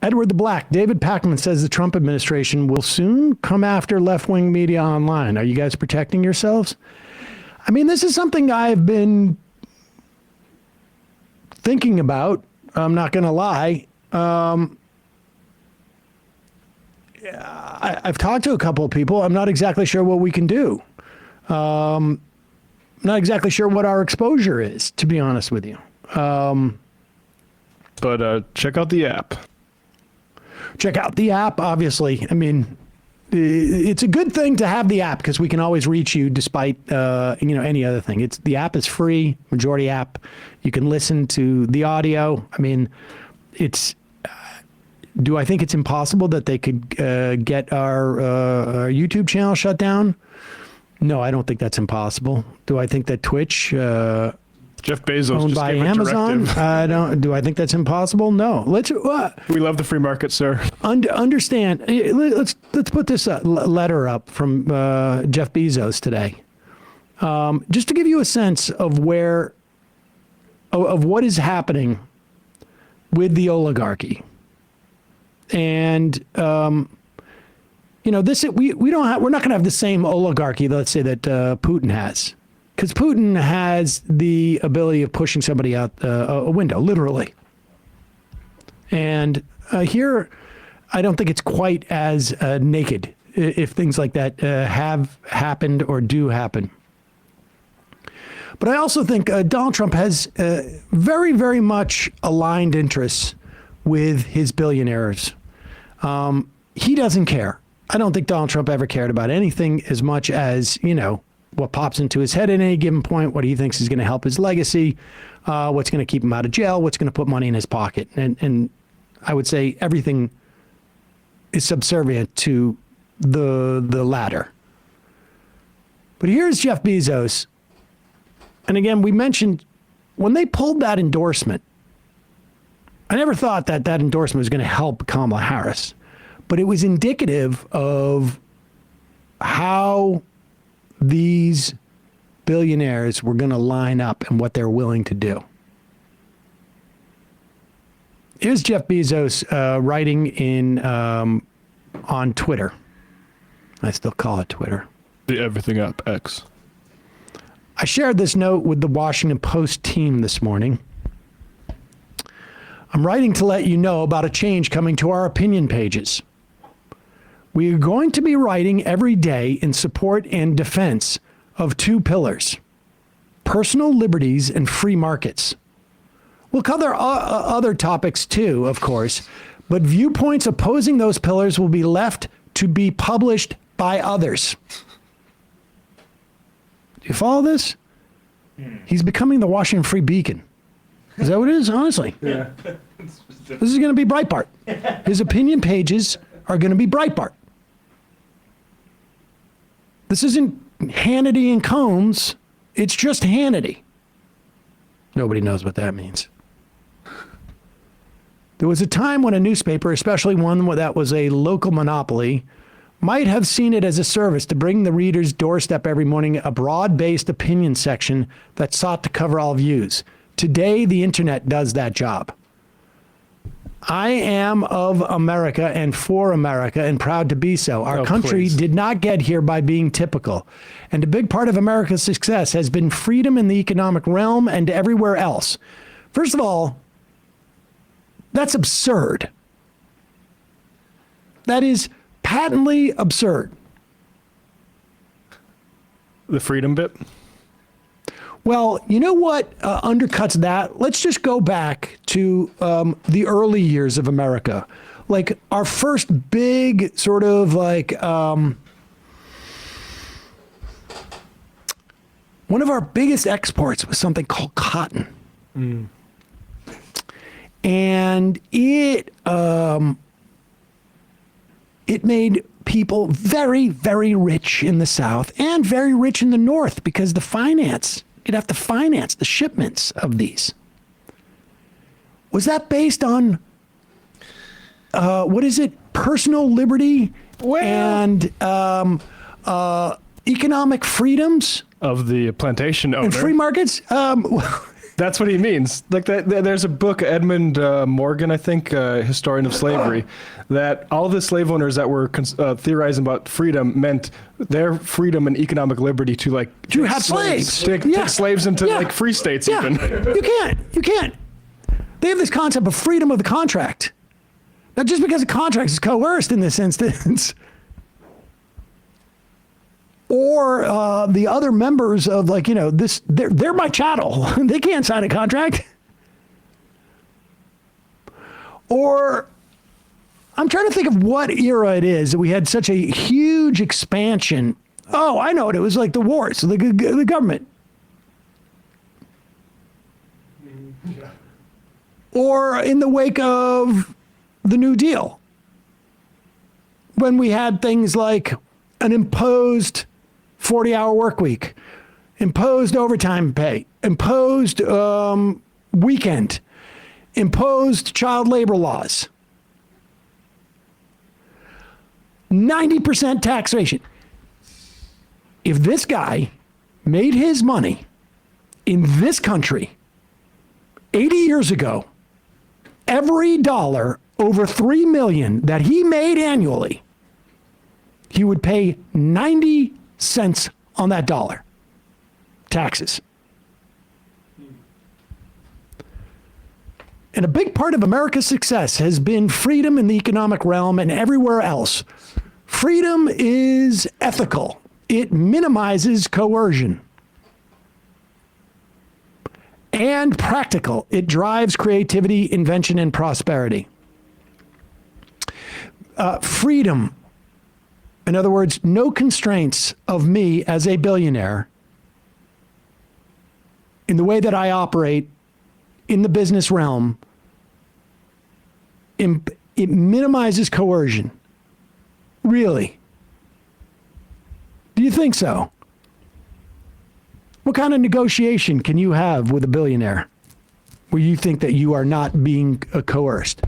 Edward the Black. David Packman says the Trump administration will soon come after left-wing media online. Are you guys protecting yourselves? I mean, this is something I've been thinking about. I'm not going to lie. I've talked to a couple of people. I'm not exactly sure what we can do. Not exactly sure what our exposure is, to be honest with you. But check out the app. Check out the app, obviously. I mean, it's a good thing to have the app because we can always reach you despite any other thing. The app is free, majority app. You can listen to the audio. I mean, do I think it's impossible that they could get our YouTube channel shut down? No, I don't think that's impossible. Do I think that Twitch Jeff Bezos owned just by gave a Amazon? directive. Do I think that's impossible? No. We love the free market, sir. Understand. Let's put this letter up from Jeff Bezos today, just to give you a sense of what is happening with the oligarchy. And we're not going to have the same oligarchy, let's say, that Putin has. Because Putin has the ability of pushing somebody out a window, literally. And here, I don't think it's quite as naked if things like that have happened or do happen. But I also think Donald Trump has very, very much aligned interests with his billionaires. He doesn't care. I don't think Donald Trump ever cared about anything as much as, what pops into his head at any given point, what he thinks is going to help his legacy, what's going to keep him out of jail, what's going to put money in his pocket. And I would say everything is subservient to the latter. But here's Jeff Bezos. And again, we mentioned when they pulled that endorsement, I never thought that endorsement was going to help Kamala Harris, but it was indicative of how these billionaires were going to line up and what they're willing to do. Here's Jeff Bezos writing on Twitter. I still call it Twitter. The everything up X. I shared this note with the Washington Post team this morning. I'm writing to let you know about a change coming to our opinion pages. We are going to be writing every day in support and defense of two pillars: personal liberties and free markets. We'll cover other topics too, of course, but viewpoints opposing those pillars will be left to be published by others. Do you follow this? He's becoming the Washington Free Beacon. Is that what it is? Honestly. Yeah. This is going to be Breitbart. His opinion pages are going to be Breitbart. This isn't Hannity and Combs. It's just Hannity. Nobody knows what that means. There was a time when a newspaper, especially one that was a local monopoly, might have seen it as a service to bring the reader's doorstep every morning a broad-based opinion section that sought to cover all views. Today, the internet does that job. I am of America and for America and proud to be so. Our country did not get here by being typical. And a big part of America's success has been freedom in the economic realm and everywhere else. First of all, that's absurd. That is patently absurd. The freedom bit? Well, you know what undercuts that? Let's just go back to the early years of America. Like our first big sort of like one of our biggest exports was something called cotton. Mm. And it made people very, very rich in the South and very rich in the North because you'd have to finance the shipments of these. Was that based on, personal liberty and economic freedoms? Of the plantation owner. And free markets? That That's what he means. Like there's a book, Edmund Morgan, I think, historian of slavery, that all the slave owners that were theorizing about freedom meant their freedom and economic liberty to have slaves. Take slaves into like free states even. You can't. They have this concept of freedom of the contract. Now, just because a contract is coerced in this instance, or the other members of they're my chattel. They can't sign a contract. Or I'm trying to think of what era it is that we had such a huge expansion. Oh, I know it. It was like the wars, the government. Or in the wake of the New Deal, when we had things like an imposed 40-hour work week, imposed overtime pay, imposed weekend, imposed child labor laws, 90% taxation. If this guy made his money in this country 80 years ago, every dollar over $3 million that he made annually, he would pay 90 cents on that dollar. Taxes. And a big part of America's success has been freedom in the economic realm and everywhere else. Freedom is ethical. It minimizes coercion. And practical. It drives creativity, invention, and prosperity. Freedom. In other words, no constraints of me as a billionaire in the way that I operate in the business realm. It minimizes coercion. Really? Do you think so? What kind of negotiation can you have with a billionaire where you think that you are not being coerced?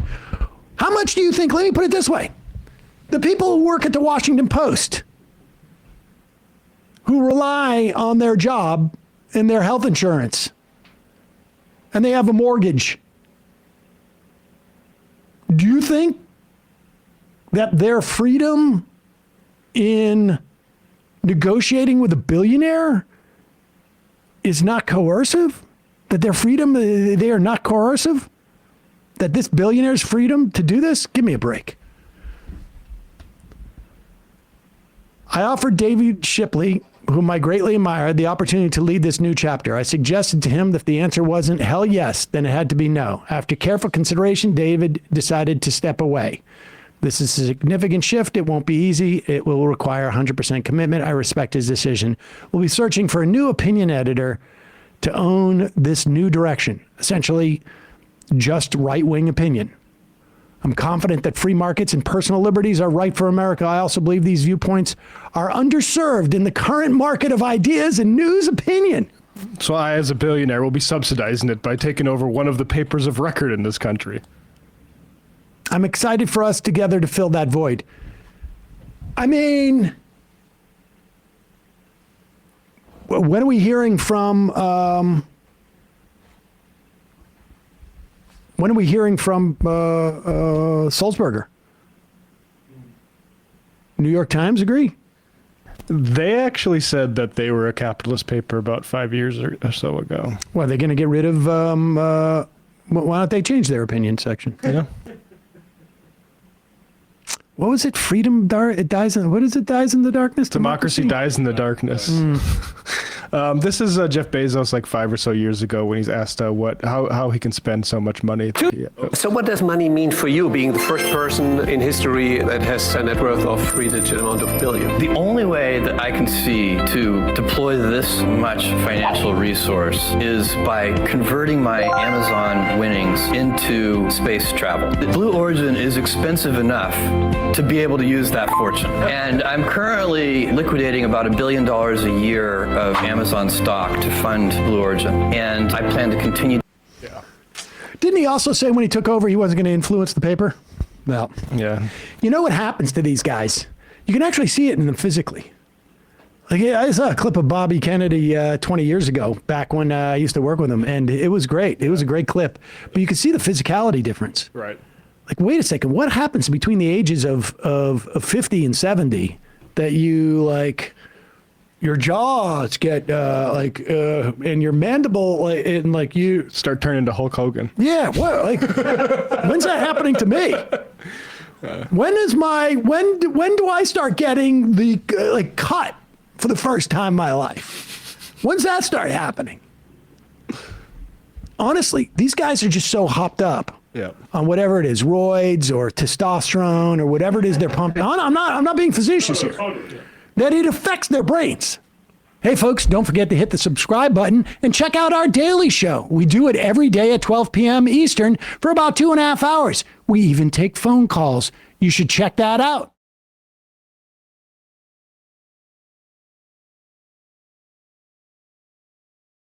How much do you think, let me put it this way, the people who work at the Washington Post, who rely on their job and their health insurance, and they have a mortgage, do you think that their freedom in negotiating with a billionaire is not coercive? That their freedom, they are not coercive? That this billionaire's freedom to do this? Give me a break. I offered David Shipley, whom I greatly admire, the opportunity to lead this new chapter. I suggested to him that if the answer wasn't hell yes, then it had to be no. After careful consideration, David decided to step away. This is a significant shift. It won't be easy. It will require 100% commitment. I respect his decision. We'll be searching for a new opinion editor to own this new direction, essentially just right-wing opinion. I'm confident that free markets and personal liberties are right for America. I also believe these viewpoints are underserved in the current market of ideas and news opinion. So I, as a billionaire, will be subsidizing it by taking over one of the papers of record in this country. I'm excited for us together to fill that void. I mean, when are we hearing from Sulzberger? New York Times agree? They actually said that they were a capitalist paper about 5 years or so ago. Well, they're going to get rid of, why don't they change their opinion section? Yeah. What was it? Freedom dies in, what is it? Dies in the darkness? Democracy dies in the darkness. This is Jeff Bezos, like 5 or so years ago, when he's asked how he can spend so much money. So what does money mean for you, being the first person in history that has a net worth of 3-digit amount of billion? The only way that I can see to deploy this much financial resource is by converting my Amazon winnings into space travel. Blue Origin is expensive enough to be able to use that fortune. And I'm currently liquidating about $1 billion a year of Amazon stock to fund Blue Origin. And I plan to continue. Yeah. Didn't he also say when he took over he wasn't going to influence the paper? Well, Yeah. you know what happens to these guys? You can actually see it in them physically. Like, I saw a clip of Bobby Kennedy 20 years ago, back when I used to work with him, and it was great. It was a great clip. But you could see the physicality difference. Right. Like, wait a second, what happens between the ages of 50 and 70 that you, like, your jaws get, and your mandible, and, like, you... Start turning into Hulk Hogan. Yeah, what, like, when's that happening to me? When do I start getting the, cut for the first time in my life? When's that start happening? Honestly, these guys are just so hopped up on whatever it is, roids or testosterone or whatever it is they're pumping. I'm not being facetious here. That it affects their brains. Hey folks, don't forget to hit the subscribe button and check out our daily show. We do it every day at 12 p.m. Eastern for about 2.5 hours. We even take phone calls. You should check that out.